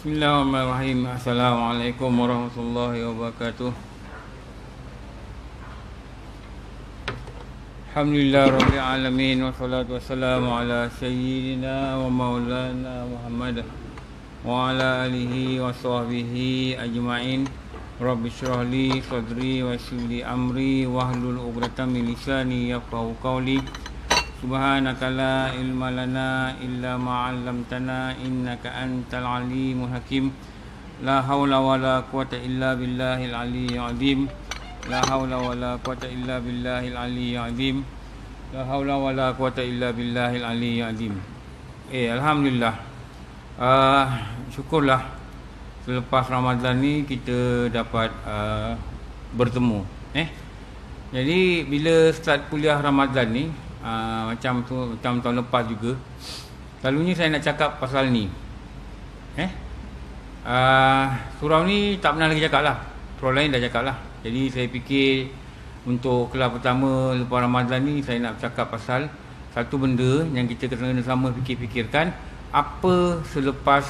Bismillahirrahmanirrahim. Assalamualaikum warahmatullahi wabarakatuh. Alhamdulillah rabbil alamin, wassalatu wassalamu ala sayyidina wa maulana Muhammad wa ala alihi wa sahbihi ajma'in. Rabbi shrah li sadri wa yassir li amri wahlul 'uqdatam min lisani yafqahu qawli. Subhanaka la ilma lana illa ma 'allamtana innaka antal alimul hakim. La haula wala quwata illa billahil aliyyil azim. La haula wala quwata illa billahil aliyyil azim. La haula wala quwata illa billahil aliyyil azim. Alhamdulillah. Syukurlah selepas Ramadan ni kita dapat bertemu. Jadi bila start kuliah Ramadan ni, macam tahun lepas juga, selalunya saya nak cakap pasal ni. Surau ni tak pernah lagi cakap lah, surau lain dah cakap lah. Jadi saya fikir untuk kelas pertama lepas Ramadan ni, saya nak cakap pasal satu benda yang kita kena sama fikir-fikirkan. Apa selepas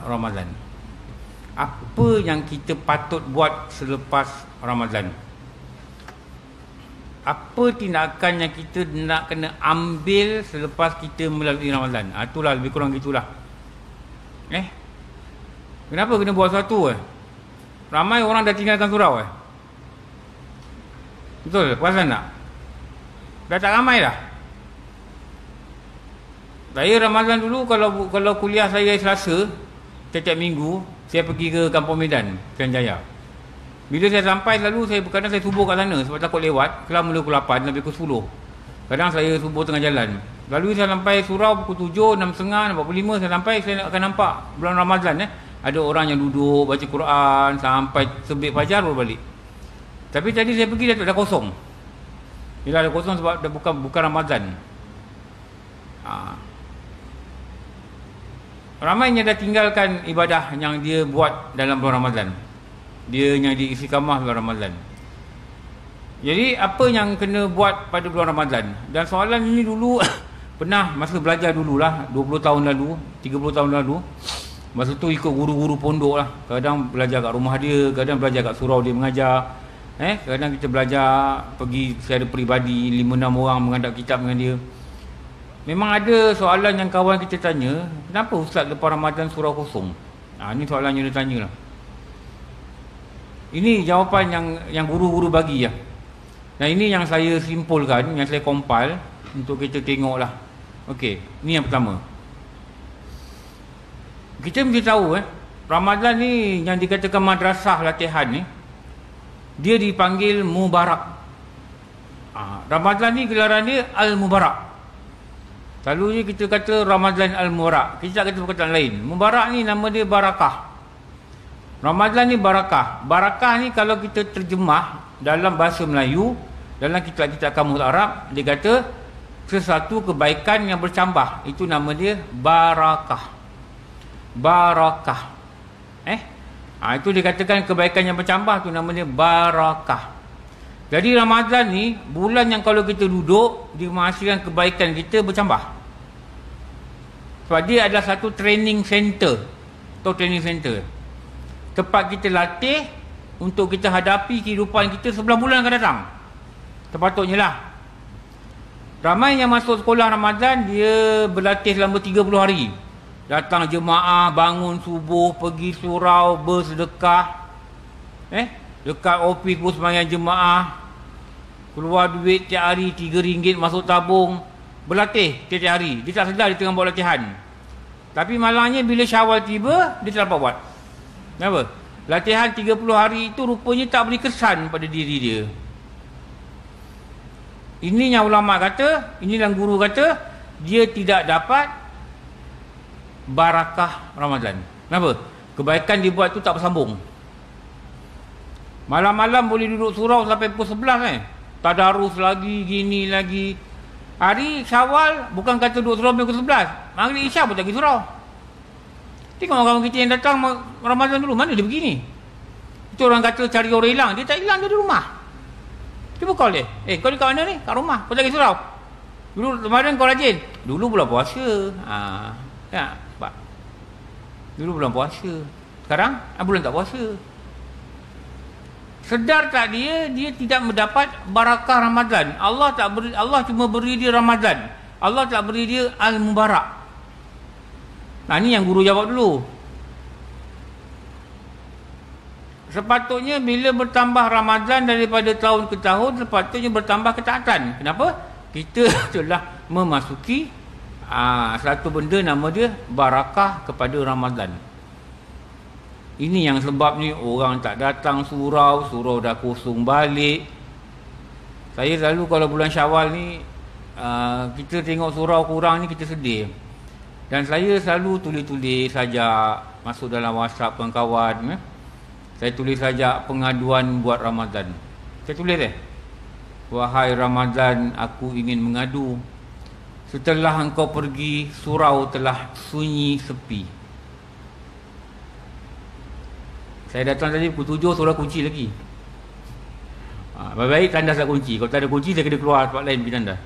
Ramadan? Apa yang kita patut buat selepas Ramadan? Apa tindakan yang kita nak kena ambil selepas kita melalui Ramadan? Itulah, lebih kurang gitulah. Kenapa kena buat sesuatu? Ramai orang dah tinggalkan surau. Betul, perasan tak? Dah tak ramai dah. Saya Ramadan dulu, kalau kuliah saya Selasa, setiap minggu saya pergi ke Kampung Medan, Pilihan Jaya. Bila saya sampai, selalu kadang saya subuh kat sana sebab takut lewat. Kelam mula pukul 8 sampai pukul 10. Kadang saya subuh tengah jalan. Lalu saya sampai surau pukul 7, 6.30, 45 saya sampai, saya akan nampak bulan Ramadan ada orang yang duduk baca Quran sampai terbit fajar baru balik. Tapi tadi saya pergi dah kosong. Bila ada kosong sebab dah bukan Ramadan. Ramainya dah tinggalkan ibadah yang dia buat dalam bulan Ramadan. Dia yang diistiqamah bulan Ramadan. Jadi apa yang kena buat pada bulan Ramadan? Dan soalan ini dulu pernah masa belajar dululah, 20 tahun lalu, 30 tahun lalu. Masa tu ikut guru-guru pondok lah. Kadang belajar kat rumah dia, kadang belajar kat surau dia mengajar. Kadang kita belajar pergi secara peribadi, 5-6 orang menghadap kitab dengan dia. Memang ada soalan yang kawan kita tanya, kenapa Ustaz lepas Ramadan surau kosong? Ini soalan yang dia tanya lah. Ini jawapan yang guru-guru bagi ya. Dan ini yang saya simpulkan, yang saya compile untuk kita tengoklah. Okey, ini yang pertama. Kita mesti tahu Ramadan ni yang dikatakan madrasah latihan ni, dia dipanggil Mubarak. Ramadan ni gelaran dia Al-Mubarak. Selalunya kita kata Ramadan Al-Mubarak. Kita tak kata perkataan lain. Mubarak ni nama dia barakah. Ramadan ni barakah. Barakah ni kalau kita terjemah dalam bahasa Melayu, dalam kitab-kitab kamus Arab, dia kata sesuatu kebaikan yang bercambah. Itu nama dia barakah. Barakah. Itu dikatakan kebaikan yang bercambah, tu nama dia barakah. Jadi Ramadan ni bulan yang kalau kita duduk, dia menghasilkan kebaikan kita bercambah. Sebab dia adalah satu training center. Atau training center, tempat kita latih untuk kita hadapi kehidupan kita 11 bulan akan datang. Sepatutnya lah. Ramai yang masuk sekolah Ramadan, dia berlatih selama 30 hari. Datang jemaah, bangun subuh, pergi surau, bersedekah. Dekat ofis pun sembahyang jemaah. Keluar duit tiap hari RM3 masuk tabung. Berlatih tiap hari. Dia tak sedar dia tengah buat latihan. Tapi malangnya bila Syawal tiba, dia tak dapat buat. Kenapa? Latihan 30 hari itu rupanya tak beri kesan pada diri dia. Ini yang ulama kata, inilah guru kata, dia tidak dapat barakah Ramadan. Kenapa? Kebaikan dia buat tu tak bersambung. Malam-malam boleh duduk surau sampai pukul 11 tadarus lagi, gini lagi. Hari Syawal bukan kata duduk surau pukul 11. Maghrib Isyak pun tak pergi surau. Tengok orang kita yang datang Ramadan dulu, mana dia begini? Itu orang kata cari orang hilang. Dia tak hilang, dia di rumah. Cuba call dia. Kau ni kat mana ni? Kat rumah. Kau tak pergi surau? Dulu Ramadan kau rajin. Dulu bulan puasa. Ya, Dulu bulan puasa. Sekarang bulan tak puasa. Sedar tak dia tidak mendapat barakah Ramadan. Allah cuma beri dia Ramadan. Allah tak beri dia Al-Mubarak. Nah, ni yang guru jawab dulu. Sepatutnya bila bertambah Ramadan daripada tahun ke tahun, sepatutnya bertambah ketaatan. Kenapa? Kita telah memasuki satu benda nama dia barakah kepada Ramadan. Ini yang sebab ni orang tak datang surau dah kosong balik. Saya selalu kalau bulan Syawal ni kita tengok surau kurang ni, kita sedih. Dan saya selalu tulis saja, masuk dalam WhatsApp kawan-kawan. Saya tulis saja pengaduan buat Ramadan. Saya tulis wahai Ramadan, aku ingin mengadu. Setelah engkau pergi, surau telah sunyi sepi. Saya datang tadi pukul 7, surau kunci lagi. Baik-baik tandas tak kunci. Kalau tak ada kunci, saya kena keluar tempat lain pergi tandas.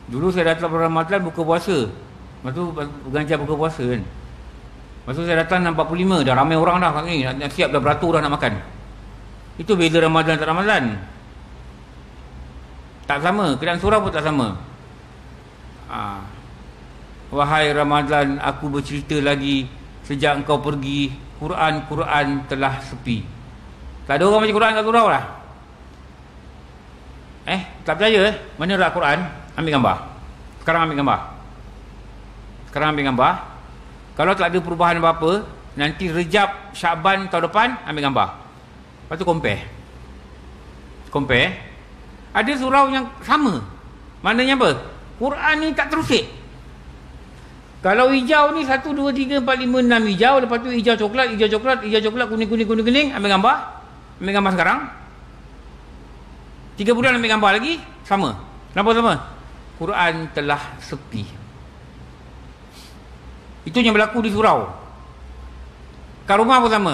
Dulu saya datang pada Ramadan buka puasa. Lepas tu bergantian buka puasa kan. Lepas tu saya datang 45, dah ramai orang dah kat ni, nak siap dah beratur dah nak makan. Itu beza Ramadan tak Ramadan. Tak sama, keadaan surau pun tak sama. Wahai Ramadan, aku bercerita lagi. Sejak engkau pergi, Quran telah sepi. Tak ada orang baca Quran kat surau lah. Tak percaya mana rak Quran? Ambil gambar. Sekarang ambil gambar. Kalau tak ada perubahan apa-apa, nanti Rejab, Syaban tahun depan, ambil gambar. Lepas tu compare. Ada surau yang sama. Maknanya apa? Quran ni tak terusik. Kalau hijau ni 1, 2, 3, 4, 5, 6 hijau. Lepas tu hijau coklat, kuning, ambil gambar sekarang. 3 bulan ambil gambar lagi, sama. Kenapa sama? Quran telah sepi. Itu yang berlaku di surau. Kat rumah pun sama.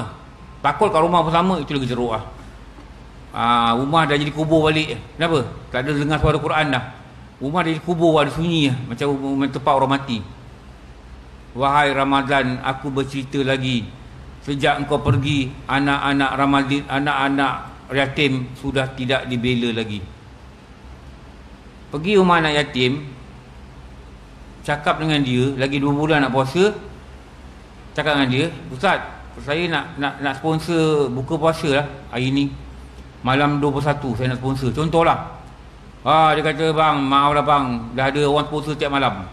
Takut kat rumah pun sama, itu lagi teruk lah. Rumah dah jadi kubur balik. Kenapa? Tak ada dengar suara Quran dah. Rumah dah jadi kubur, ada sunyi lah. Macam tempat orang mati. Wahai Ramadan, aku bercerita lagi. Sejak engkau pergi, anak-anak Ramadan, anak-anak yatim sudah tidak dibela lagi. Pergi rumah anak yatim, cakap dengan dia, lagi 2 bulan nak puasa. Cakap dengan dia, Ustaz, saya nak sponsor buka puasa lah hari ni. Malam 21 saya nak sponsor. Contohlah. Dia kata, bang, maaf lah bang, dah ada orang sponsor tiap malam.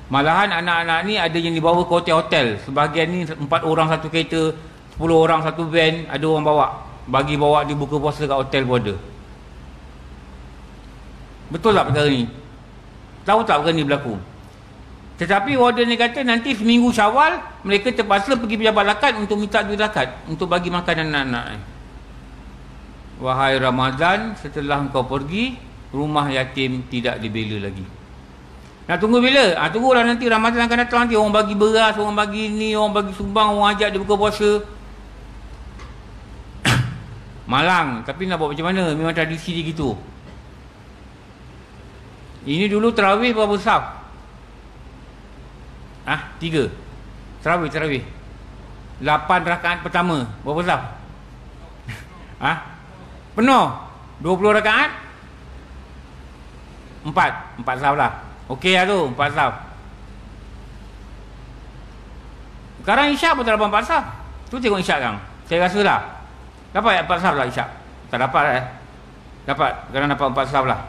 Malahan anak-anak ni ada yang dibawa ke hotel-hotel. Sebahagian ni 4 orang satu kereta, 10 orang satu van, ada orang bawa. Bagi bawa dia buka puasa kat hotel pun ada. Betul tak perkara ni? Tahu tak perkara ni berlaku? Tetapi warden ni kata nanti seminggu Syawal mereka terpaksa pergi pejabat zakat untuk minta duit zakat untuk bagi makan anak-anak ni. Wahai Ramadan, setelah engkau pergi, rumah yatim tidak dibela lagi. Nak tunggu bila? Tunggulah nanti Ramadan akan datang, nanti orang bagi beras, orang bagi ni, orang bagi sumbang, orang ajak dia buka puasa. Malang, tapi nak buat macam mana? Memang tradisi dia gitu. Ini dulu tarawih berapa saf? 3. Tarawih. 8 rakaat pertama berapa saf? Penuh. 20 rakaat? 4 saf lah. Okey lah tu, 4 saf. Sekarang isyak pun tak dapat 4 saf. Tu tengok isyak kan. Saya rasa lah dapat 4 saf lah isyak. Tak dapat Dapat, sekarang dapat 4 saf lah.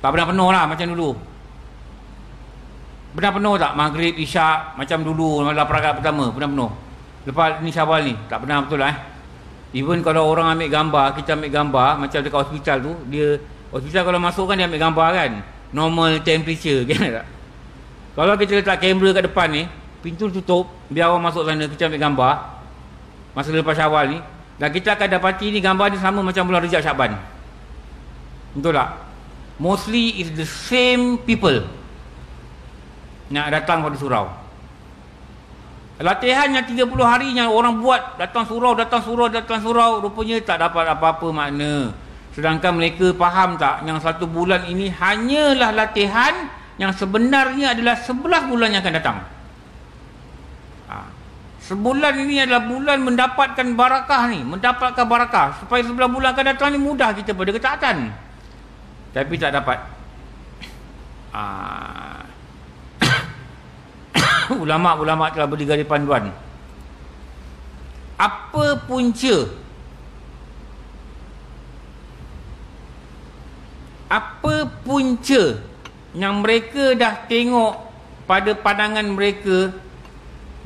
Tak pernah penuh lah macam dulu. Pernah penuh tak maghrib, isyak macam dulu 8 rakaat pertama? Pernah penuh. Lepas ni Syawal ni tak pernah betul lah. Even kalau orang ambil gambar, kita ambil gambar macam dekat hospital tu, dia hospital kalau masuk kan dia ambil gambar kan, normal temperature kan tak? Kalau kita letak kamera kat depan ni, pintu tutup, biar orang masuk sana, kita ambil gambar masa lepas Syawal ni, dan kita akan dapati ni gambar ni sama macam bulan Rejab Syaban. Betul tak? Mostly is the same people nak datang pada surau. Latihan yang 30 hari yang orang buat, datang surau, rupanya tak dapat apa-apa makna. Sedangkan mereka faham tak, yang 1 bulan ini hanyalah latihan yang sebenarnya adalah 11 bulan yang akan datang. Sebulan ini adalah bulan mendapatkan barakah ni, mendapatkan barakah. Supaya sebulan bulan akan datang ni mudah kita pada ketaatan. Tapi tak dapat. Ulama-ulama telah beri garis panduan. Apa punca? Apa punca yang mereka dah tengok pada pandangan mereka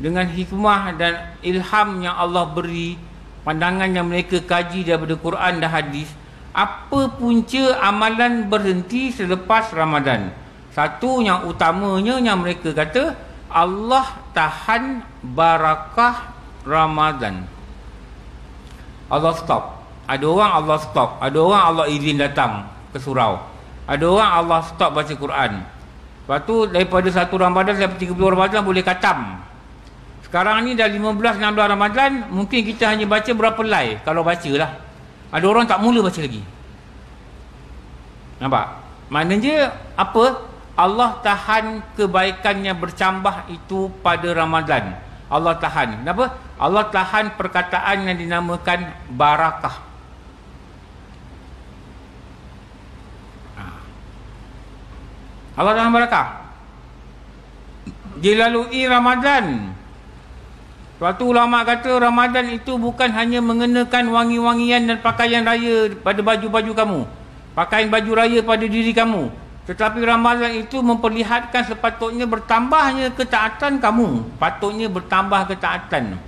dengan hikmah dan ilham yang Allah beri, pandangan yang mereka kaji daripada Quran dan hadis? Apa punca amalan berhenti selepas Ramadan? Satu yang utamanya yang mereka kata, Allah tahan barakah Ramadan. Allah stop. Ada orang Allah stop, ada orang Allah izin datang ke surau, ada orang Allah stop baca Quran. Lepas tu daripada 1 Ramadan sampai 30 Ramadan boleh khatam. Sekarang ni dah 15-16 Ramadan, mungkin kita hanya baca berapa helai, kalau baca lah. Ada orang tak mula baca lagi. Nampak? Maknanya apa? Allah tahan kebaikannya bercambah itu pada Ramadan. Allah tahan. Kenapa? Allah tahan perkataan yang dinamakan barakah. Allah tahan barakah. Dilalui Ramadan. Suatu ulama kata Ramadan itu bukan hanya mengenakan wangi-wangian dan pakaian raya pada baju-baju kamu, pakaian baju raya pada diri kamu, tetapi Ramadan itu memperlihatkan sepatutnya bertambahnya ketaatan kamu. Patutnya bertambah ketaatan.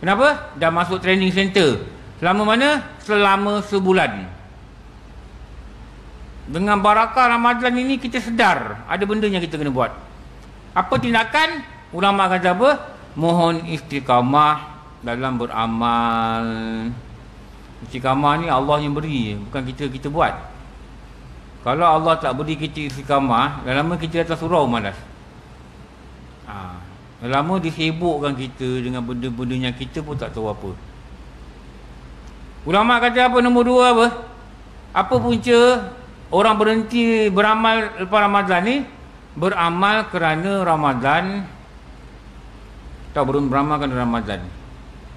Kenapa? Dah masuk training center. Selama mana? Selama sebulan. Dengan barakah Ramadan ini kita sedar ada benda yang kita kena buat. Apa tindakan? Ulama kata apa? Mohon istiqamah dalam beramal. Istiqamah ni Allah yang beri, bukan kita buat. Kalau Allah tak beri kita istiqamah, lama kita atas surau malas. Lama disibukkan kita dengan benda-benda yang kita pun tak tahu apa. Ulama kata apa? Nombor 2 apa? Apa punca orang berhenti beramal lepas Ramadan ni? Beramal kerana Ramadan. Tak beramal kerana Ramadan.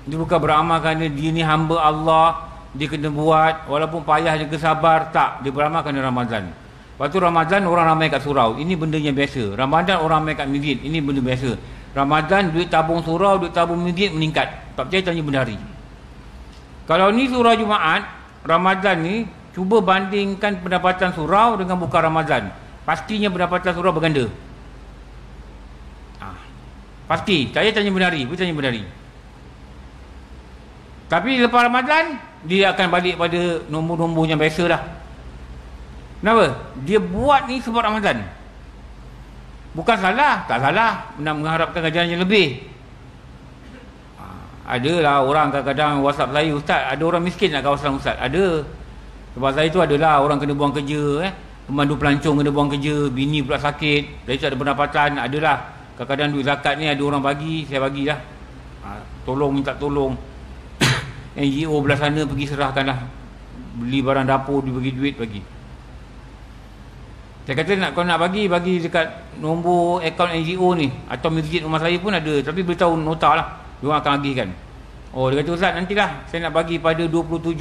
Dia bukan beramal kerana dia ni hamba Allah, dia kena buat walaupun payah, dia kena sabar. Tak, dia beramal kerana Ramadan. Lepas tu Ramadan orang ramai kat surau, ini benda yang biasa. Ramadan orang ramai kat masjid, ini benda biasa. Ramadan duit tabung surau, duit tabung masjid meningkat. Tak percaya tanya bendahari. Kalau ni surau Jumaat, Ramadan ni cuba bandingkan pendapatan surau dengan bukan Ramadan. Pastinya pendapatan surau berganda. Pasti. Saya tanya bendahari, pergi tanya bendahari. Tapi lepas Ramadan, dia akan balik pada nombor-nombor yang biasa dah. Kenapa? Dia buat ni sebab Ramadan. Bukan salah, tak salah nak mengharapkan ganjaran yang lebih. Adalah orang kadang-kadang WhatsApp saya, Ustaz, ada orang miskin nak kawasan Ustaz. Ada. Sebab saya tu adalah orang kena buang kerja, pemandu pelancong kena buang kerja, bini pula sakit, dari tu ada pendapatan, adalah. Kadang-kadang duit zakat ni ada orang bagi, saya bagilah. Tolong, minta tolong. NGO belah sana pergi serahkanlah. Beli barang dapur, dia bagi duit, bagi. Saya kata kau nak bagi dekat nombor akaun NGO ni. Atau masjid rumah saya pun ada. Tapi beritahu nota lah, dia orang akan agihkan. Oh, dia kata, Ustaz, nantilah saya nak bagi pada 27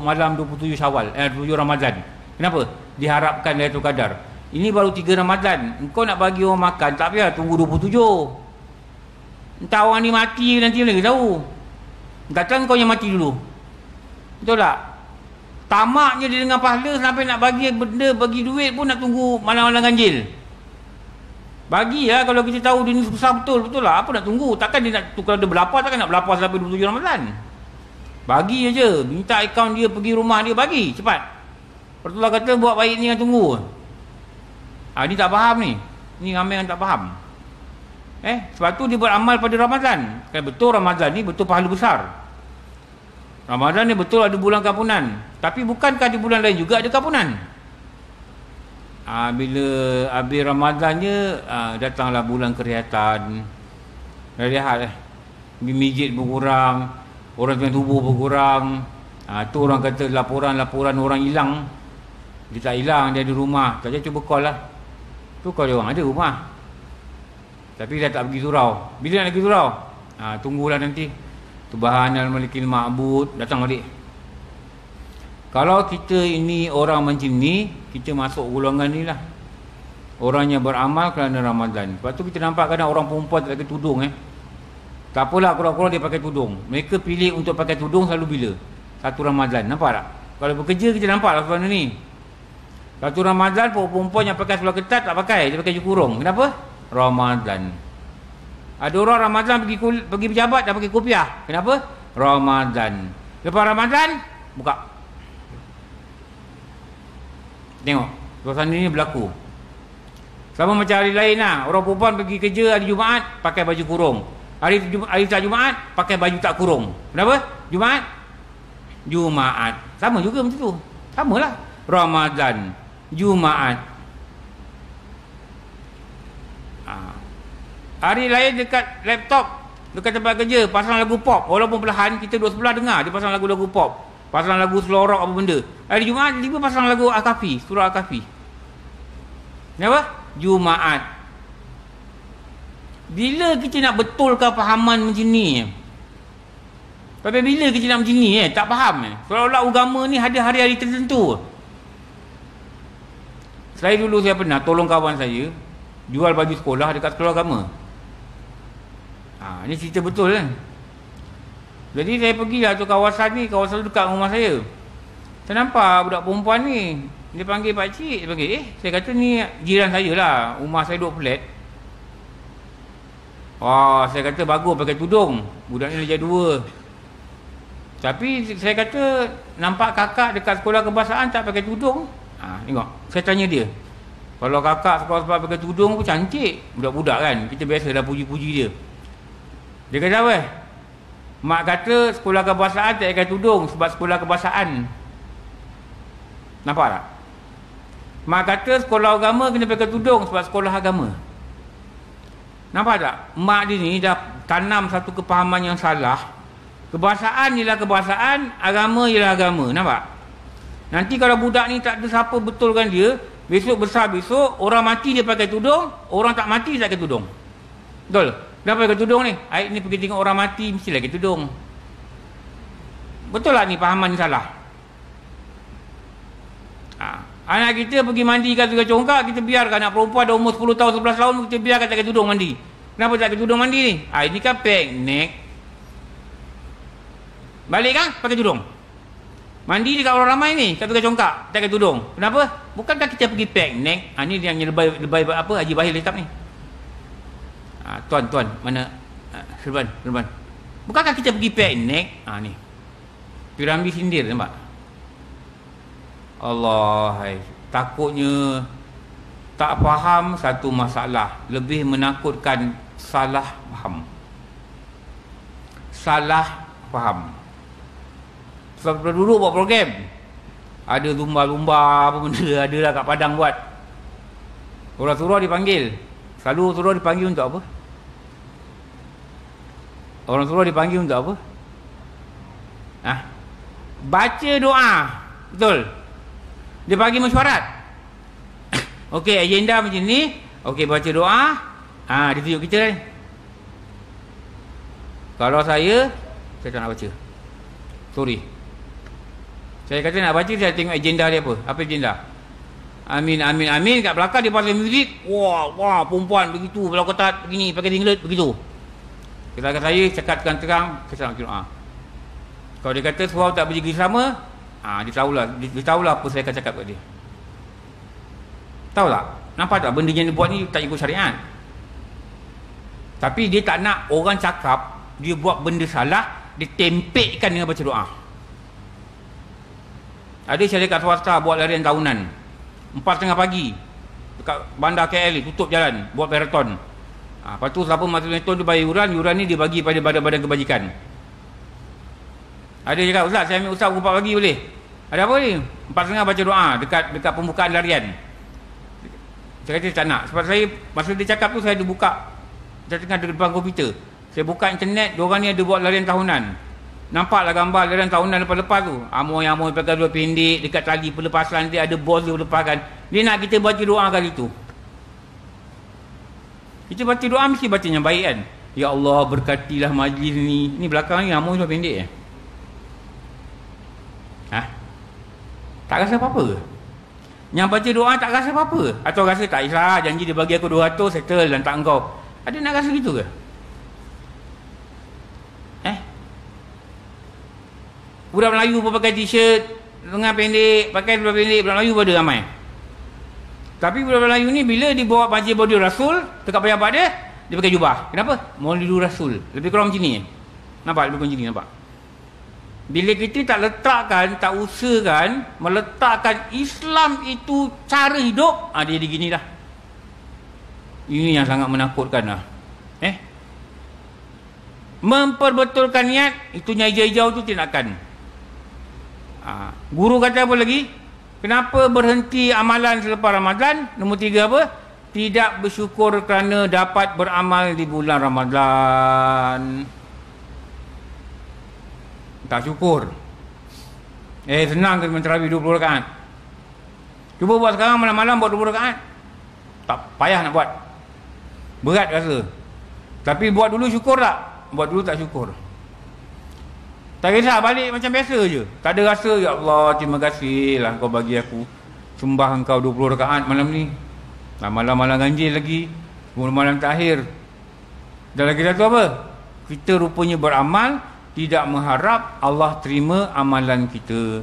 malam 27 Syawal, 27 Ramadan. Kenapa? Diharapkan Lailatul Qadar. Ini baru 3 Ramadan. Engkau nak bagi orang makan, tak payah tunggu 27. Entah orang ni mati nanti lagi tahu. Kata kau yang mati dulu. Betul tak? Tamaknya dia dengan pahala sampai nak bagi benda, bagi duit pun nak tunggu malam-malam ganjil. Bagilah kalau kita tahu dia ni susah betul lah. Apa nak tunggu? Takkan dia nak, kalau dia berlapar, takkan nak berlapar sampai 27 Ramadan. Bagi aja. Minta akaun dia, pergi rumah dia, bagi cepat. Pertulah kata buat baik ni yang tunggu. Ni tak faham ni. Ni ramai yang tak faham. Sebab tu dia beramal pada Ramadan. Kan betul Ramadan ni betul pahala besar. Ramadan ni betul ada bulan kampunan. Tapi bukankah di bulan lain juga ada kampunan? Bila habis Ramadannya, datanglah bulan kerihatan. Dah lihat di masjid berkurang, orang tuan tubuh berkurang. Tu orang kata laporan orang hilang. Dia tak hilang, dia ada rumah. Saja cuba call lah. Tu call dia orang ada rumah, tapi dah tak pergi surau. Bila nak pergi surau? Tunggulah nanti. Subhanal malikil ma'bud, datang balik. Kalau kita ini orang macam ni, kita masuk golongan ni lah. Orang yang beramal kerana Ramadan. Lepas tu kita nampak kadang orang perempuan tak pakai tudung Tak apalah, kurang-kurang dia pakai tudung. Mereka pilih untuk pakai tudung selalu bila? Satu Ramadan, nampak tak? Kalau bekerja kita nampak lah sebenarnya ni. Satu Ramadan, perempuan yang pakai seluar ketat tak pakai, dia pakai baju kurung. Kenapa? Ramadan. Ada orang Ramadan pergi pejabat tak pakai kopiah. Kenapa? Ramadan. Lepas Ramadan, buka. Tengok, suasana ni berlaku. Sama macam hari lain lah. Orang perempuan pergi kerja hari Jumaat, pakai baju kurung. Hari tak Jumaat, pakai baju tak kurung. Kenapa? Jumaat. Sama juga macam tu. Sama lah. Ramadan, Jumaat. Hari lain dekat laptop, dekat tempat kerja, pasang lagu pop. Walaupun perlahan, kita duduk sebelah dengar, dia pasang lagu-lagu pop. Pasang lagu slow rock apa benda. Hari Jumaat, dia pasang lagu Al-Kahfi, surah Al-Kahfi. Kenapa? Jumaat. Bila kita nak betulkan fahaman macam ni? Tapi bila kita nak macam ni tak faham seolah-olah agama ni ada hari-hari tertentu. Saya dulu saya pernah tolong kawan saya jual baju sekolah dekat sekolah agama. Ni cerita betul kan. Jadi saya pergilah tu kawasan ni, kawasan dekat rumah saya. Saya nampak budak perempuan ni, dia panggil pakcik, dia panggil, saya kata ni jiran saya lah, rumah saya duduk flat. Saya kata bagus pakai tudung, budak ni darjah 2. Tapi saya kata nampak kakak dekat sekolah kebangsaan tak pakai tudung. Tengok, saya tanya dia, kalau kakak sekolah pakai tudung pun cantik, budak-budak kan, kita biasa dah puji-puji dia. Dia kata apa? Mak kata sekolah kebangsaan tak pakai tudung sebab sekolah kebangsaan. Nampak tak? Mak kata sekolah agama kena pakai tudung sebab sekolah agama. Nampak tak? Mak dia ni dah tanam satu kepahaman yang salah. Kebangsaan ialah kebangsaan, agama ialah agama. Nampak? Nanti kalau budak ni tak ada siapa betulkan dia, besok besar besok, orang mati dia pakai tudung, orang tak mati tak pakai tudung. Betul? Kenapa pakai tudung ni? Aik ni pergi tengok orang mati, mesti pakai tudung. Betul lah ni pahaman ni salah? Anak kita pergi mandi kat Sungai Congkak, kita biarkan anak perempuan dah umur 10 tahun, 11 tahun, kita biarkan tak pakai tudung mandi. Kenapa tak pakai tudung mandi ni? Ini kan piknik. Balik kan? Pakai tudung. Mandi dekat orang ramai ni, kat Sungai Congkak, tak pakai tudung. Kenapa? Bukankah kita pergi piknik? Ni yang lebay apa? Haji Bahir letak ni. Tuan, mana? Serban. Bukankah kita pergi piknik? Ni. Piramid sindir, nampak? Allah, takutnya tak faham satu masalah, lebih menakutkan salah faham. Sebab dulu buat program, ada lumba-lumba apa benda, ada lah kat Padang buat. Orang surau dipanggil. Selalu surau dipanggil untuk apa? Orang surau dipanggil untuk apa? Baca doa. Betul? Dia bagi mesyuarat. Okey, agenda macam ni. Okey, baca doa. Dia tunjuk kita ni. Kalau saya tak nak baca. Sorry. Saya kata nak baca, saya tengok agenda dia apa. Apa agenda? Amin. Kat belakang dia pasang muzik. Wah, perempuan begitu, belau ketat, begini, pakai singlet, begitu. Kata saya cakap terang, saya nak doa. Kalau dia kata surau tak berdiri sama, dia tahulah apa saya akan cakap kat dia. Tahu tak? Nampak tak benda yang dia buat ni tak ikut syariat. Tapi dia tak nak orang cakap dia buat benda salah, dia tempekkan dengan baca doa. Ada syarikat swasta buat larian tahunan 4:30 pagi dekat bandar KL ni, tutup jalan buat maraton. Lepas tu siapa masuk maraton dia bayar yuran ni dia bagi pada badan-badan kebajikan. Ada cakap, Ustaz saya ambil Ustaz 4 pagi boleh? Ada apa ni? 4:30 baca doa dekat pembukaan larian. Saya kata tak nak. Sebab saya masa dia cakap tu saya ada buka, saya tengah di depan komputer, saya buka internet, diorang ni ada buat larian tahunan. Nampaklah gambar larian tahunan lepas-lepas tu, amoy pakai dua pendek, dekat tali pelepasan dia ada bos dia lepaskan. Dia nak kita baca doa kali tu. Kita baca doa mesti baca yang baik kan. Ya Allah berkatilah majlis ni. Ni belakang ni nama cuma pendek tak rasa apa-apa ke? Yang baca doa tak rasa apa-apa? Atau rasa tak islah, janji dia bagi aku 200 settle dan tak engkau. Ada nak rasa gitu ke? Budak Melayu pun pakai t-shirt lengan pendek, pakai budak pendek, budak Melayu pada ramai. Tapi budak Melayu ni bila dibawa majlis bodi Rasul dekat pejabat dia pakai jubah. Kenapa? Maulidur Rasul. Lebih kurang macam ni. Nampak? Lebih kurang macam ni, nampak? Bila kita tak letakkan, tak usahakan meletakkan Islam itu cara hidup, dia jadi gini dah. Ini yang sangat menakutkan lah. Memperbetulkan niat, itu hijau-hijau tu tindakan. Guru kata apa lagi? Kenapa berhenti amalan selepas Ramadan? Nombor 3 apa? Tidak bersyukur kerana dapat beramal di bulan Ramadan. Tak syukur. Senang ke menterawi 20 rakaat. Cuba buat sekarang malam-malam buat 20 rakaat. Tak payah nak buat. Berat rasa. Tapi buat dulu syukur tak? Buat dulu tak syukur. Tak kisah, balik macam biasa je. Tak ada rasa, ya Allah, terima kasih lah kau bagi aku sembah engkau 20 rakaat malam ni. Malam-malam ganjil lagi. Malam terakhir. Dan lagi satu apa? Kita rupanya beramal, tidak mengharap Allah terima amalan kita.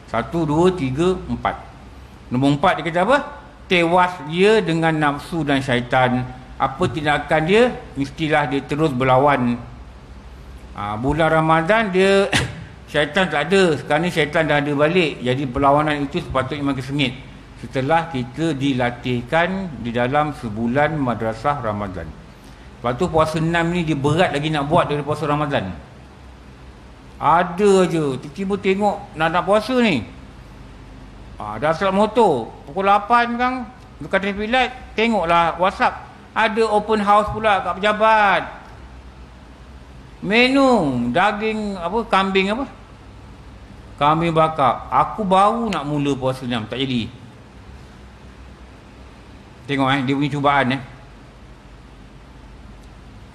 1, 2, 3, 4. Nombor 4 dia kata apa? Tewas dia dengan nafsu dan syaitan. Apa tindakan dia? Mestilah dia terus berlawan. Bulan Ramadan dia syaitan tak ada. Sekarang ni syaitan dah ada balik. Jadi perlawanan itu sepatutnya makin sengit setelah kita dilatihkan di dalam sebulan madrasah Ramadan. Lepas tu puasa 6 ni dia berat lagi nak buat dari puasa Ramadan. Ada je tiba-tiba tengok nak puasa ni. Dah start motor pukul 8 kan dekat traffic light, tengoklah WhatsApp ada open house pula kat pejabat. Menu daging apa, kambing apa? Kambing bakar. Aku baru nak mula puasa 6, tak jadi. Tengok dia punya cubaan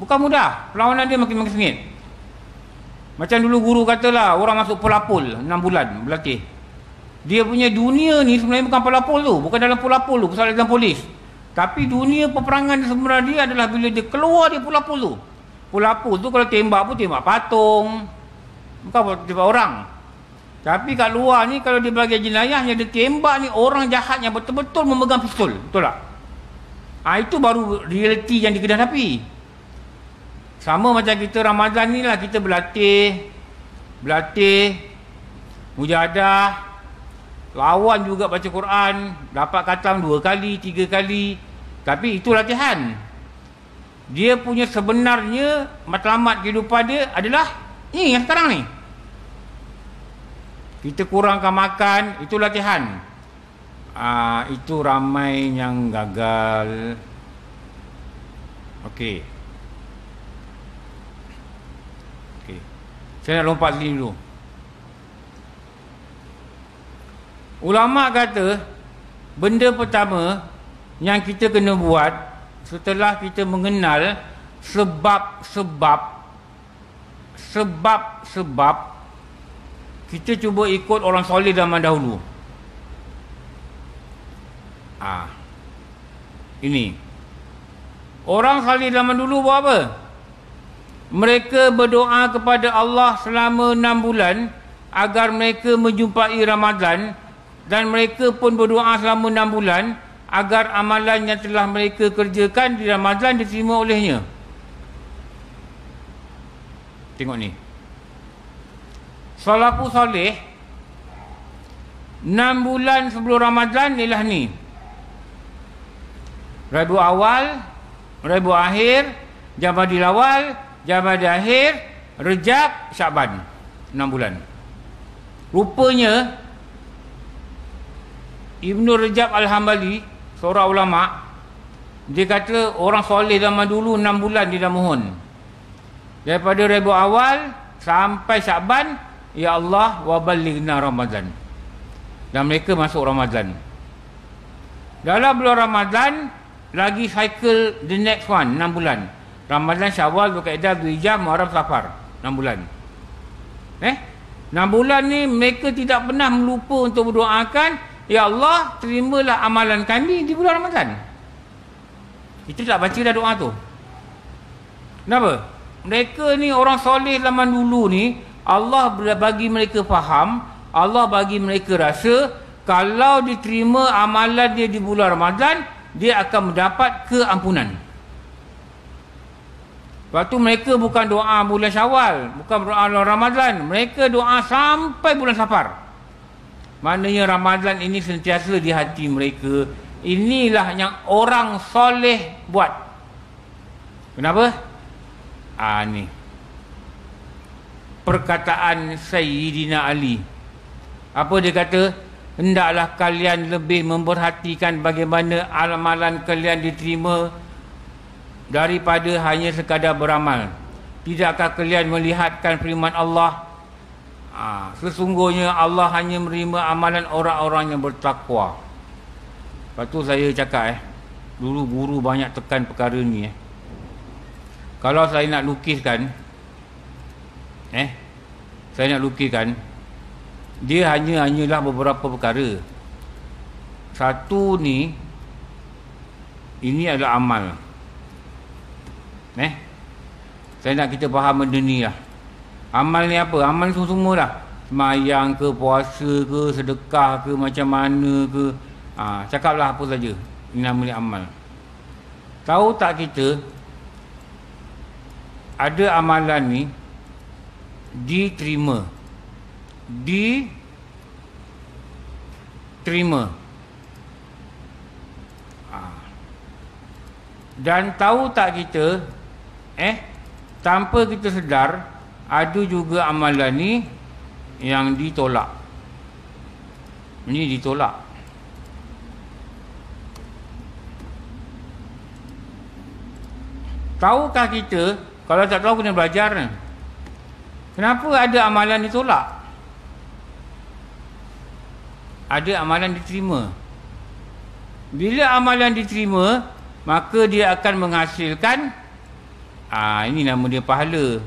bukan mudah. Perlawanan dia makin sengit. Macam dulu guru katalah, orang masuk pelapul 6 bulan berlatih. Dia punya dunia ni sebenarnya bukan pelapul tu, bukan dalam pelapul tu, pasal dalam polis. Tapi dunia peperangan sebenarnya dia adalah bila dia keluar dia pelapul tu. Pelapul tu kalau tembak pun tembak patung, bukan tembak orang. Tapi kat luar ni kalau dia bagi jenayah yang dia tembak ni orang jahat yang betul-betul memegang pistol. Betul tak? Itu baru realiti yang dikena hadapi. Sama macam kita Ramadan ni lah, kita berlatih mujahadah, lawan juga baca Quran, dapat khatam 2 kali 3 kali. Tapi itu latihan. Dia punya sebenarnya matlamat kehidupan dia adalah ni yang sekarang ni. Kita kurangkan makan, itu latihan. Itu ramai yang gagal. Okey. Saya nak lompat sini dulu. Ulama kata benda pertama yang kita kena buat setelah kita mengenal sebab-sebab, kita cuba ikut orang soleh zaman dahulu. Ini orang soleh zaman dulu buat apa? Mereka berdoa kepada Allah selama 6 bulan agar mereka menjumpai Ramadan, dan mereka pun berdoa selama 6 bulan agar amalan yang telah mereka kerjakan di Ramadan diterima olehnya. Tengok ni. Salafus soleh 6 bulan sebelum Ramadan ialah ni. Rabiul Awal, Rabiul Akhir, Jamadil Awal, Jamadil Akhir, Rejab, Syaban. 6 bulan. Rupanya Ibnu Rajab Al-Hambali, seorang ulama, dia kata orang soleh zaman dulu 6 bulan dia dah mohon. Daripada Rabiul Awal sampai Syaban, ya Allah wa ballighna Ramadan. Dan mereka masuk Ramadan. Dalam bulan Ramadan lagi cycle the next one 6 bulan. Ramadan, Syawal, Dzulqa'dah, Dzulhijjah, Muharram, Safar, 6 bulan. 6 bulan ni mereka tidak pernah melupa untuk berdoakan, ya Allah, terimalah amalan kami di bulan Ramadan. Kita tak baca dah doa tu. Kenapa? Mereka ni orang soleh zaman dulu ni, Allah bagi mereka faham, Allah bagi mereka rasa, kalau diterima amalan dia di bulan Ramadan, dia akan mendapat keampunan. Waktu mereka bukan doa bulan Syawal, bukan doa bulan Ramadan, mereka doa sampai bulan Safar. Maknanya Ramadan ini sentiasa di hati mereka. Inilah yang orang soleh buat. Kenapa? Ni perkataan Sayyidina Ali. Apa dia kata? Hendaklah kalian lebih memperhatikan bagaimana amalan kalian diterima daripada hanya sekadar beramal. Tidakkah kalian melihatkan firman Allah, sesungguhnya Allah hanya menerima amalan orang-orang yang bertakwa. Lepas tu saya cakap dulu guru banyak tekan perkara ni. Kalau saya nak lukiskan, dia hanyalah beberapa perkara. Satu ni, ini adalah amal. Saya nak kita faham benda ni lah. Amal ni apa? Amal ni semua lah. Semayang ke, puasa ke, sedekah ke, macam mana ke. Cakaplah apa saja. Ini nama ni amal. Tahu tak kita, ada amalan ni diterima. Dan tahu tak kita, tanpa kita sedar, ada juga amalan ni yang ditolak. Ini ditolak. Tahukah kita, kalau tak tahu kena belajar ni, kenapa ada amalan ditolak? Ada amalan diterima. Bila amalan diterima, maka dia akan menghasilkan, ini nama dia pahala,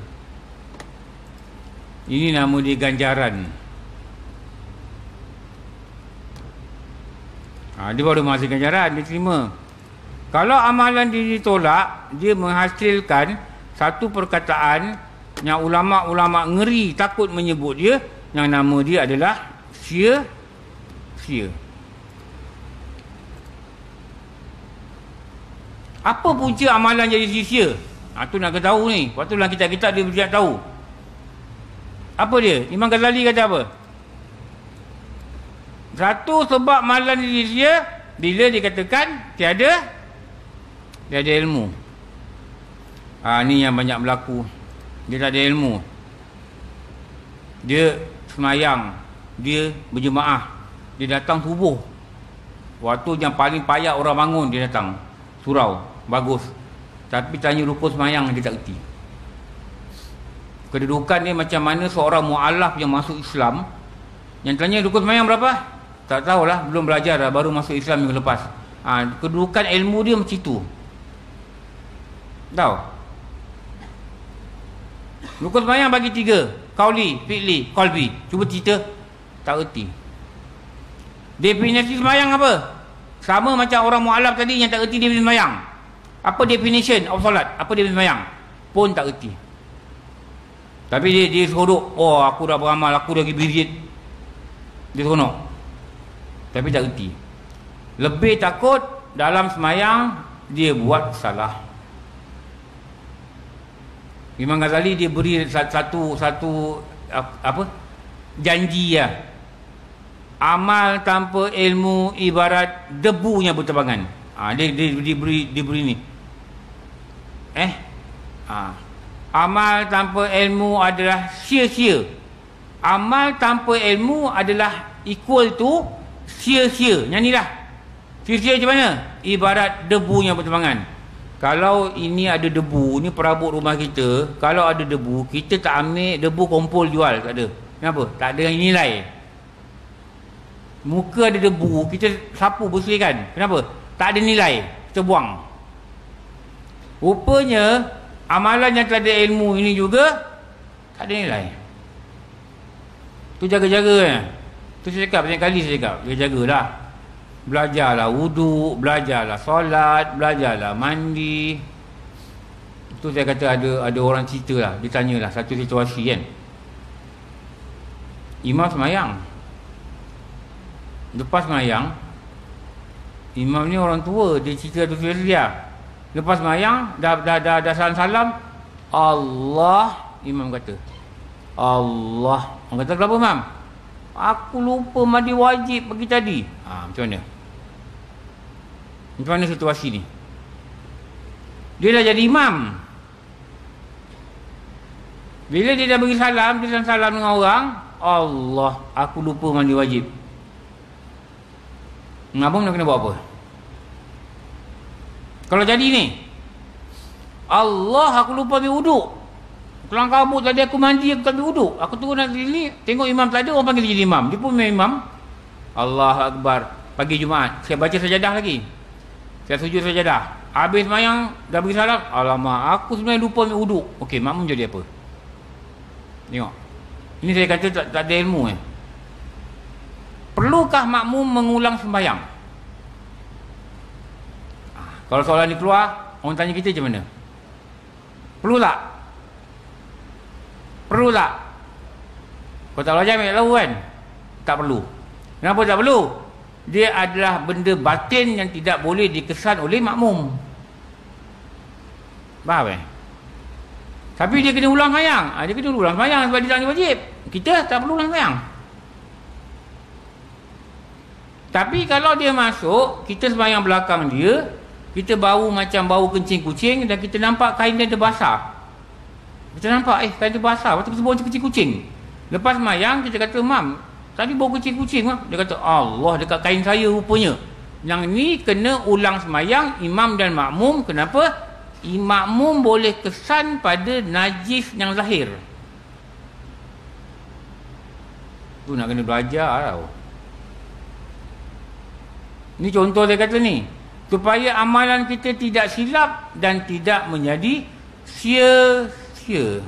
ini nama dia ganjaran. Dia baru menghasilkan ganjaran, dia terima. Kalau amalan dia ditolak, dia menghasilkan satu perkataan yang ulama-ulama ngeri takut menyebut dia, yang nama dia adalah sia-sia. Apa punca amalan jadi sia-sia? Tu nak kena tahu ni. Waktu dalam kitab-kitab dia berjaya tahu. Apa dia? Imam Ghazali kata apa? Satu sebab amalan jadi sia-sia bila dikatakan tiada ilmu. Ni yang banyak berlaku. Dia tak ada ilmu. Dia semayang, dia berjemaah, dia datang subuh. Waktu yang paling payah orang bangun, dia datang surau, bagus. Tapi tanya rukun semayang, dia tak erti. Kedudukan dia macam mana seorang mu'alaf yang masuk Islam, yang tanya rukun semayang berapa? Tak tahulah, belum belajar dah, baru masuk Islam minggu lepas. Kedudukan ilmu dia macam itu. Tahu? Rukun semayang bagi 3. Qauli, fi'li, qalbi. Cuba cerita. Tak erti. Definisi semayang apa? Sama macam orang mu'alaf tadi yang tak erti definisi semayang. Apa definition of solat? Apa definisi semayang? Pun tak erti. Tapi dia seronok. Aku dah beramal, aku dah pergi birit. Dia seronok. Tapi tak erti. Lebih takut dalam semayang dia buat salah. Imam Ghazali dia beri satu janji ya. Amal tanpa ilmu ibarat debu yang berterbangan. Dia diberi ni. Amal tanpa ilmu adalah sia-sia. Amal tanpa ilmu adalah equal to sia-sia. Yang ni lah. Sia-sia macam mana? Ibarat debu yang berterbangan. Kalau ini ada debu, ni perabot rumah kita, kalau ada debu, kita tak ambil debu kumpul jual, tak ada. Kenapa? Tak ada nilai. Muka ada debu, kita sapu bersihkan. Kenapa? Tak ada nilai. terbuang. Rupanya amalan yang telah ada ilmu ini juga tak ada nilai. Tu jaga-jaga. Tu saya cakap banyak kali, saya cakap jaga-jagalah. Belajarlah wuduk, belajarlah solat, belajarlah mandi. Tu saya kata ada orang cerita lah, dia tanyalah satu situasi kan. Imam semayang. Lepas semayang, imam ni orang tua, dia cerita tu dia. Lepas semayang, dah salam-salam, Allah, imam kata. Allah. Orang kata kenapa, Mam? Aku lupa mandi wajib pagi tadi. Macam mana? Macam mana situasi ni? Dia dah jadi imam. Bila dia dah bagi salam, dia salam dengan orang, Allah, aku lupa mandi wajib. Abang nak kena buat apa? Kalau jadi ni, Allah, aku lupa ambil wuduk. Kelang kabut tadi aku mandi, aku tak ambil wuduk. Aku turun nak sini, tengok imam tak ada, orang panggil dia jadi imam. Dia pun imam. Allah Akbar. Pagi Jumaat, saya baca sajadah lagi. Saya sujud sajadah. Habis semayang, dah bagi salam, alamak, aku sebenarnya lupa ambil wuduk. Okey, makmum jadi apa? Tengok. Ini saya kata tak ada ilmu. Perlukah makmum mengulang sembahyang? Kalau soalan ni keluar, orang tanya kita macam mana? Perlu tak? Perlu tak? Kau tak belajar ambil tahu kan? Tak perlu. Kenapa tak perlu? Dia adalah benda batin yang tidak boleh dikesan oleh makmum. Faham? Tapi dia kena ulang sembahyang. Dia kena ulang sembahyang sebab dia tak wajib. Kita tak perlu ulang sembahyang. Tapi kalau dia masuk, kita sembahyang belakang dia, kita bau macam bau kencing kucing dan kita nampak kain dia basah. Kita nampak kain dia basah, lepas tu kita bau kencing kucing. Lepas sembahyang kita kata, Mam, tadi bau kencing kucing. Dia kata, Allah, dekat kain saya rupanya. Yang ni kena ulang sembahyang imam dan makmum. Kenapa? Makmum boleh kesan pada najis yang zahir. Tu nak kena belajar tau. Ni contoh dia kata ni, supaya amalan kita tidak silap dan tidak menjadi sia-sia.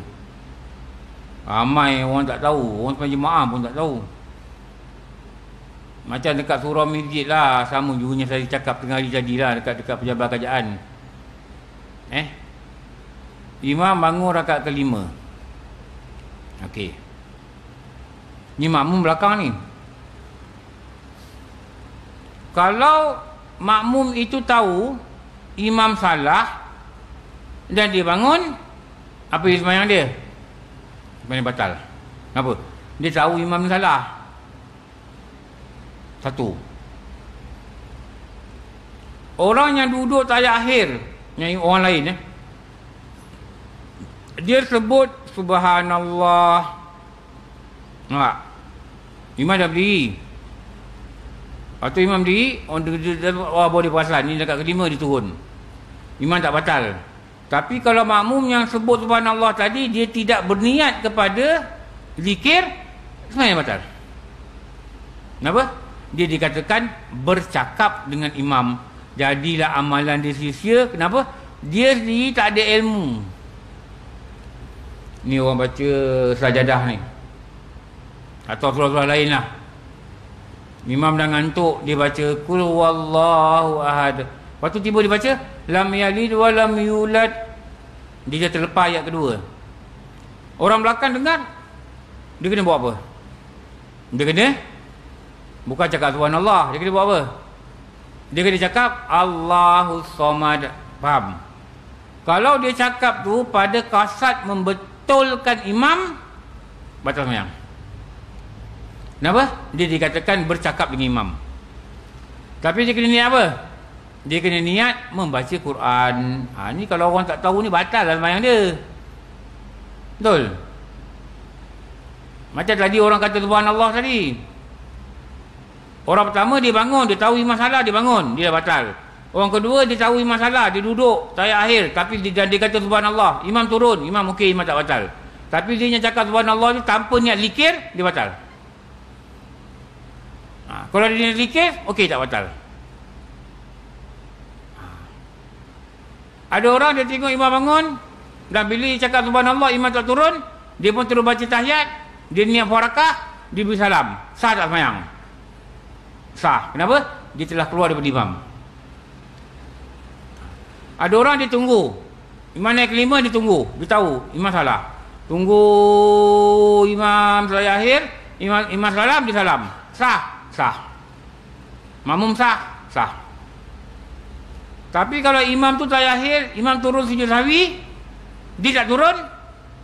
Ramai orang tak tahu, orang sembahyang jemaah pun tak tahu. Macam dekat surau masjid lah, sama juga yang saya cakap tengah hari jadilah dekat pejabat kerajaan. Imam bangun rakaat kelima. Okey. Ni makmum belakang ni. Kalau makmum itu tahu imam salah dan dia bangun, apa dia sembahyang dia? Sembahyang batal. Kenapa? Dia tahu imam ni salah. Satu. Orang yang duduk tayat akhir, yang orang lain dia sebut subhanallah. Nampak? Imam dah berdiri. Lepas tu imam berdiri, orang boleh perasan ni dekat kelima dia turun. Imam tak batal. Tapi kalau makmum yang sebut subhanallah tadi, dia tidak berniat kepada zikir, sebenarnya batal. Kenapa? Dia dikatakan bercakap dengan imam. Jadilah amalan dia sia-sia. Kenapa? Dia sendiri tak ada ilmu. Ni orang baca sajadah ni, atau surah-surah lain lah. Imam dah ngantuk, dia baca Qul huwallahu ahad. Lepas tu tiba dia baca lam yalid wa lam yulad. Dia terlepas ayat kedua. Orang belakang dengar, dia kena buat apa? Dia kena bukan cakap subhanallah, dia kena buat apa? Dia kena cakap Allahus Samad. Faham? Kalau dia cakap tu pada kasat membetulkan imam, batal sembahyang. Kenapa? Dia dikatakan bercakap dengan imam. Tapi dia kena niat apa? Dia kena niat membaca Quran. Ni kalau orang tak tahu ni, batal lah sembahyang dia. Betul? Macam tadi orang kata subhanallah tadi. Orang pertama dia bangun, dia tahu imam salah, dia bangun, dia dah batal. Orang kedua dia tahu imam salah, dia duduk tayat akhir, tapi dia kata subhanallah. Imam turun, imam okey, imam tak batal. Tapi dia yang cakap subhanallah ni tanpa niat zikir, dia batal. Kalau dia zikir, okey, tak batal. Ada orang dia tengok imam bangun, dan bila dia cakap subhanallah, imam tak turun, dia pun terus baca tahiyat, dia niat farakah, dia beri salam. Sah tak semayang? Sah. Kenapa? Dia telah keluar daripada imam. Ada orang dia tunggu, imam naik kelima dia tunggu, dia tahu imam salah. Tunggu imam selesai akhir, imam salam, dia salam. Sah. Sah. Makmum sah. Sah. Tapi kalau imam tu selesai akhir, imam turun sujud sahwi, dia tak turun,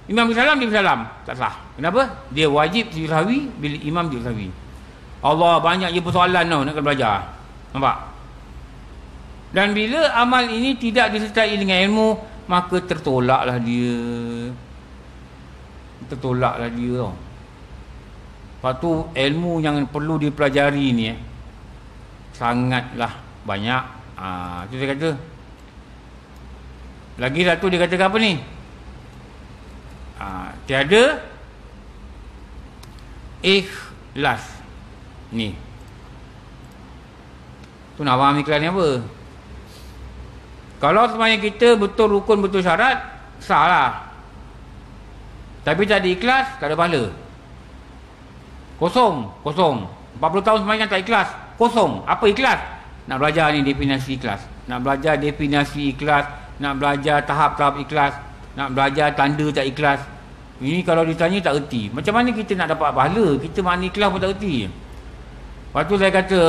imam bersalam, dia bersalam. Tak sah. Kenapa? Dia wajib sujud sahwi bila imam sujud sahwi. Allah, banyak je persoalan tau nak kena belajar. Nampak? Dan bila amal ini tidak disertai dengan ilmu, maka tertolaklah dia. Tertolaklah dia tau. Lepas tu ilmu yang perlu dipelajari ni sangatlah banyak. Itu dia kata. Lagi satu dia kata apa ni? Tiada ikhlas. Ni. Tu nak faham ikhlas ni apa? Kalau semuanya kita betul rukun, betul syarat, sah lah. Tapi tak ada ikhlas, tak ada pahala. Kosong. 40 tahun semuanya tak ikhlas, kosong. Apa ikhlas? Nak belajar ni definisi ikhlas. Nak belajar definisi ikhlas, nak belajar tahap-tahap ikhlas, nak belajar tanda tak ikhlas. Ini kalau ditanya tak erti. Macam mana kita nak dapat pahala? Kita makna ikhlas pun tak erti. Lepas tu saya kata,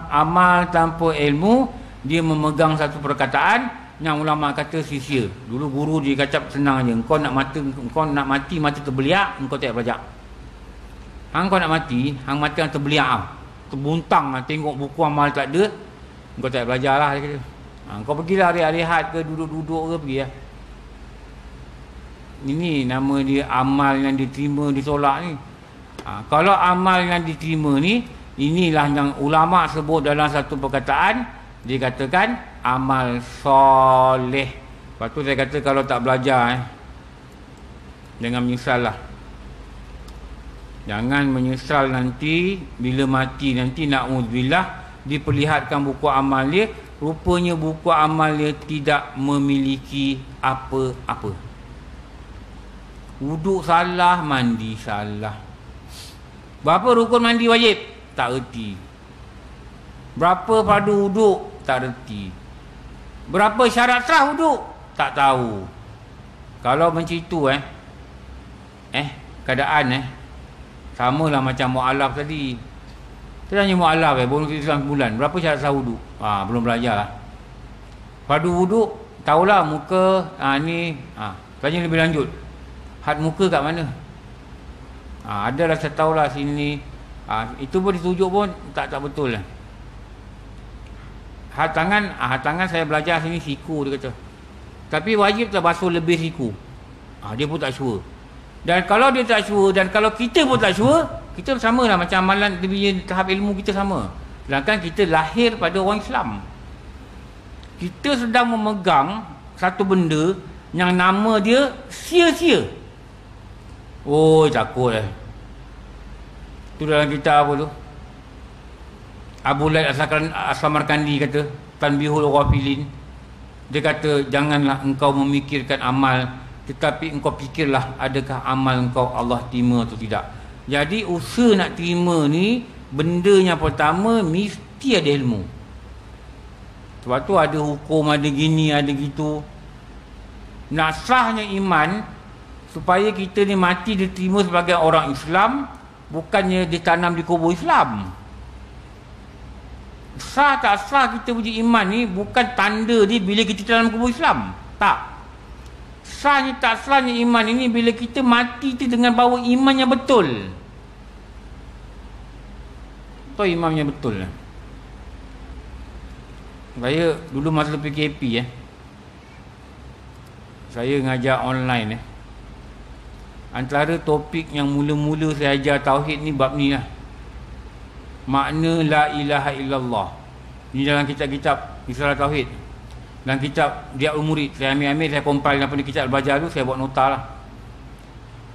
amal tanpa ilmu, dia memegang satu perkataan yang ulama kata sia-sia. Dulu guru dia kata senang aja. Engkau nak mati mata terbeliak, engkau tak belajar. Hang kau nak mati, hang mati yang terbeliak terbuntang tengok buku amal tak ada, engkau tak belajar lah dia kata. Kau pergilah rehat-rehat ke, duduk-duduk ke, pergi lah. Ini nama dia amal yang diterima, ditolak ni. Kalau amal yang diterima ni, inilah yang ulama sebut dalam satu perkataan, dikatakan amal soleh. Lepas tu saya kata kalau tak belajar jangan menyesal lah. Jangan menyesal nanti bila mati nanti, na'udzubillah, diperlihatkan buku amal dia, rupanya buku amal dia tidak memiliki apa-apa. Wuduk salah, mandi salah. Berapa rukun mandi wajib? Tak erti. Berapa fardu wuduk? Tak erti. Berapa syarat sah wuduk? Tak tahu. Kalau macam itu keadaan samalah macam mu'alaf tadi. Kita tanya mu'alaf bonus Islam sebulan, berapa syarat sah wuduk? Belum belajar lah. Fardu wuduk tahulah muka ni. Tanya lebih lanjut, had muka kat mana? Adalah saya tahulah sini. Itu pun ditunjuk pun tak betul lah. Had tangan saya belajar sini siku dia kata. Tapi wajib tak basuh lebih siku. Dia pun tak sure. Dan kalau dia tak sure, dan kalau kita pun tak sure, kita sama lah macam amalan dia tahap ilmu kita sama. Sedangkan kita lahir pada orang Islam. Kita sedang memegang satu benda yang nama dia sia-sia. Oh, takut tu dalam kitab apa tu, Abu Laid As-Samarkandi kata, Tanbihul Ghafilin. Dia kata, janganlah engkau memikirkan amal, tetapi engkau fikirlah adakah amal engkau Allah terima atau tidak. Jadi usaha nak terima ni, benda yang pertama mesti ada ilmu. Sebab tu ada hukum, ada gini, ada gitu. Nak sahnya iman, supaya kita ni mati diterima sebagai orang Islam, bukannya ditanam di kubur Islam. Sah tak sah kita punya iman ni bukan tanda dia bila kita dalam kubur Islam. Tak. Sahnya tak sahnya iman ini bila kita mati tu dengan bawa iman yang betul. Tu imannya betul lah. Saya dulu masa PKP saya ngajar online Antara topik yang mula-mula saya ajar tauhid ni bab ni lah. Makna la ilaha illallah. Ni dalam kitab-kitab Istilah Tauhid. Dalam kitab Diaul Murid, saya ambil saya compile daripada kitab belajar tu, saya buat nota lah.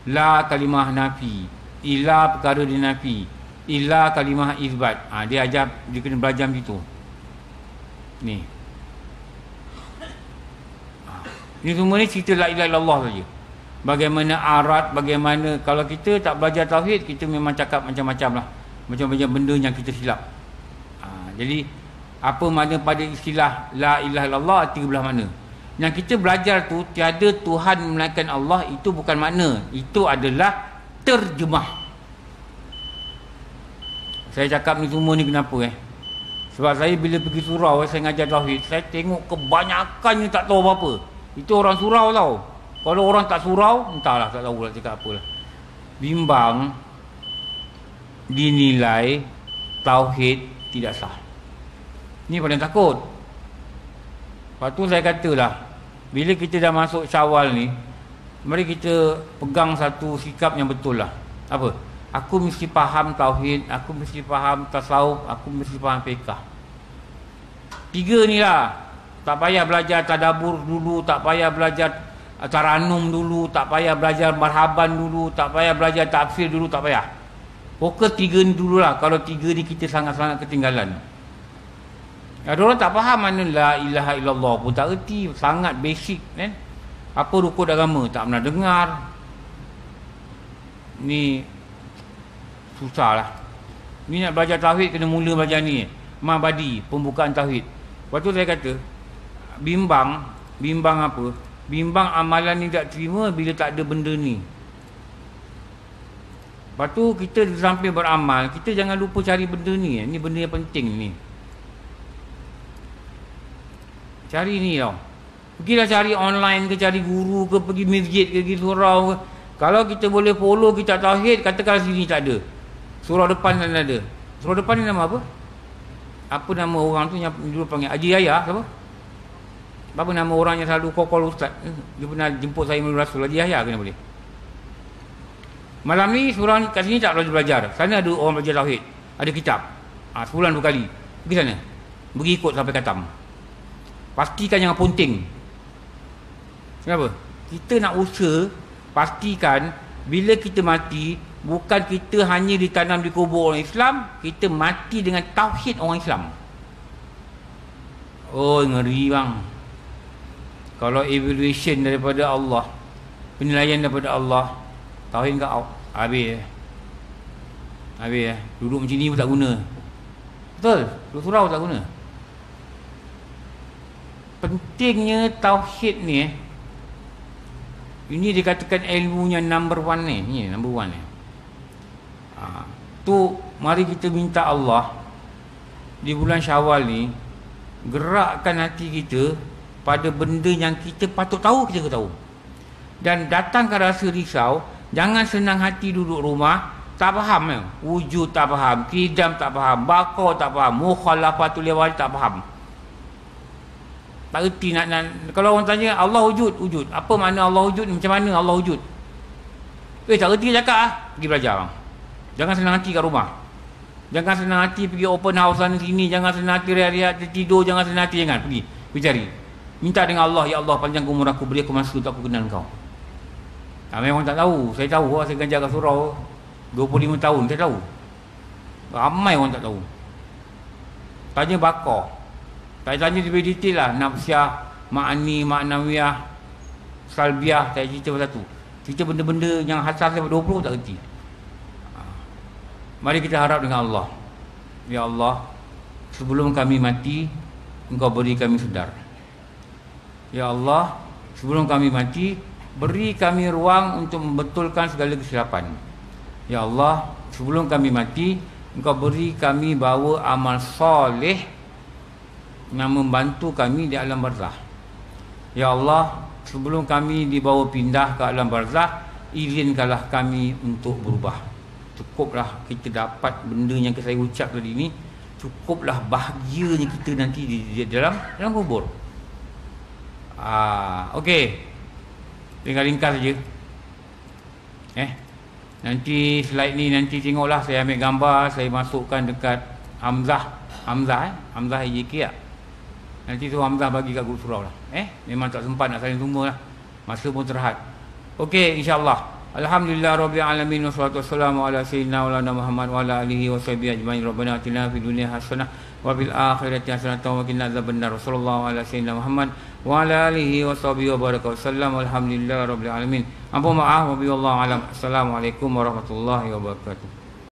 La kalimah nafi, ila perkara dia nafi, ila kalimah isbat. Dia ajar, dia kena belajar gitu. Ni. Ini semua ni cerita la ilaha illallah saja. Bagaimana arat, bagaimana kalau kita tak belajar tauhid, kita memang cakap macam-macam lah. Macam-macam benda yang kita silap. Jadi apa makna pada istilah la ilaha illallah, arti belah mana? Yang kita belajar tu tiada Tuhan melainkan Allah, itu bukan makna. Itu adalah terjemah. Saya cakap ni semua ni kenapa Sebab saya bila pergi surau, saya ngajar tauhid, saya tengok kebanyakannya tak tahu apa-apa. Itu orang surau tau. Kalau orang tak surau, entahlah, tak tahu lah cakap apalah. Bimbang dinilai tauhid tidak sah. Ni paling takut. Lepas tu saya katalah, bila kita dah masuk Syawal ni, mari kita pegang satu sikap yang betul lah. Apa? Aku mesti faham tauhid, aku mesti faham tasawuf, aku mesti faham fiqh. 3 ni lah. Tak payah belajar tadabbur dulu, tak payah belajar taranum dulu, tak payah belajar marhaban dulu, tak payah belajar tafsir dulu, tak payah. Fokus 3 ni dululah. Kalau 3 ni kita sangat-sangat ketinggalan. Ada orang tak faham mana la ilaha illallah pun tak erti, sangat basic kan. Apa rukun agama tak pernah dengar. Ni susahlah. Ni nak belajar tauhid kena mula belajar ni. Mabadi, pembukaan tauhid. Lepas tu saya kata, bimbang apa? Bimbang amalan ni tak terima bila tak ada benda ni. Lepas tu kita sampai beramal, kita jangan lupa cari benda ni. Ni benda yang penting ni. Cari ni tau. Pergilah cari online ke, cari guru ke, pergi masjid ke, pergi surau ke. Kalau kita boleh follow kita tauhid, katakan sini tak ada, surau depan tak ada. Surau depan ni nama apa? Apa nama orang tu yang dulu panggil Haji Yahya? Siapa? Apa nama orang yang selalu call ustaz? Dia pernah jemput saya melalui Rasul. Haji Yahya kena boleh. Malam ni surau ni kat sini tak belajar. Sana ada orang belajar tauhid, ada kitab. Sebulan 2 kali. Pergi sana. Pergi ikut sampai khatam. Pastikan jangan ponting. Kenapa? Kita nak usaha pastikan bila kita mati, bukan kita hanya ditanam di kubur orang Islam, kita mati dengan tauhid orang Islam. Oh, ngeri bang. Kalau evaluation daripada Allah, penilaian daripada Allah, tauhid kau out, habis. Duduk macam ni pun tak guna. Betul? Duduk surau tak guna. Pentingnya tauhid ni ini dikatakan ilmunya number 1 ni. Ni number 1 ni. Tu mari kita minta Allah di bulan Syawal ni gerakkan hati kita pada benda yang kita patut tahu, kita tahu. Dan datangkan rasa risau. Jangan senang hati duduk rumah tak faham wujud tak faham, qidam tak faham, baqa tak faham, mukhalafatul wali tak faham. Tak erti nak kalau orang tanya Allah wujud. Apa makna Allah wujud? Macam mana Allah wujud? Tak erti cakap pergi belajar bang. Jangan senang hati kat rumah. Jangan senang hati pergi open house sana sini, jangan senang hati riak-riak tertidur, jangan senang hati, jangan pergi cari. Minta dengan Allah, ya Allah panjangkan umur aku, beri aku masa untuk aku kenal kau. Memang tak tahu. Saya tahu saya kerja kat surau 25 tahun, saya tahu. Ramai orang tak tahu. Tanya bakar. Saya tanya lebih detail lah, nafsiah, ma'ani, ma'nawiyah, salbiah, saya cerita pasal tu. Cerita benda-benda yang hasas sampai 20 tak kerti. Mari kita harap dengan Allah. Ya Allah, sebelum kami mati, Engkau beri kami sedar. Ya Allah, sebelum kami mati, beri kami ruang untuk membetulkan segala kesilapan. Ya Allah, sebelum kami mati, Engkau beri kami bawa amal soleh yang membantu kami di alam barzah. Ya Allah, sebelum kami dibawa pindah ke alam barzah, izinkanlah kami untuk berubah. Cukuplah kita dapat benda yang saya ucap tadi ni, cukuplah bahagianya kita nanti di dalam kubur. Okey. Tinggal ringkas saja. Nanti slide ni nanti tengoklah, saya ambil gambar, saya masukkan dekat Hamzah IJK lah. Nanti tu Hamzah bagi kat grup surau lah. Memang tak sempat nak saling semua lah. Masa pun terhad. Okey, insya-Allah. Alhamdulillah rabbil alamin, wassalatu wassalamu ala sayyidina Muhammad wa ala alihi washabihi ajmain. Rabbana atina fid dunya hasanah wa bil akhirati hasanatan wa qina adzabannar. Sallallahu ala sayyidina Muhammad wa ala alihi wa sahbihi wa baraka wasallam. Alhamdulillahirabbil alamin. Ampun maaf wa billahi alam. Assalamualaikum warahmatullahi wabarakatuh.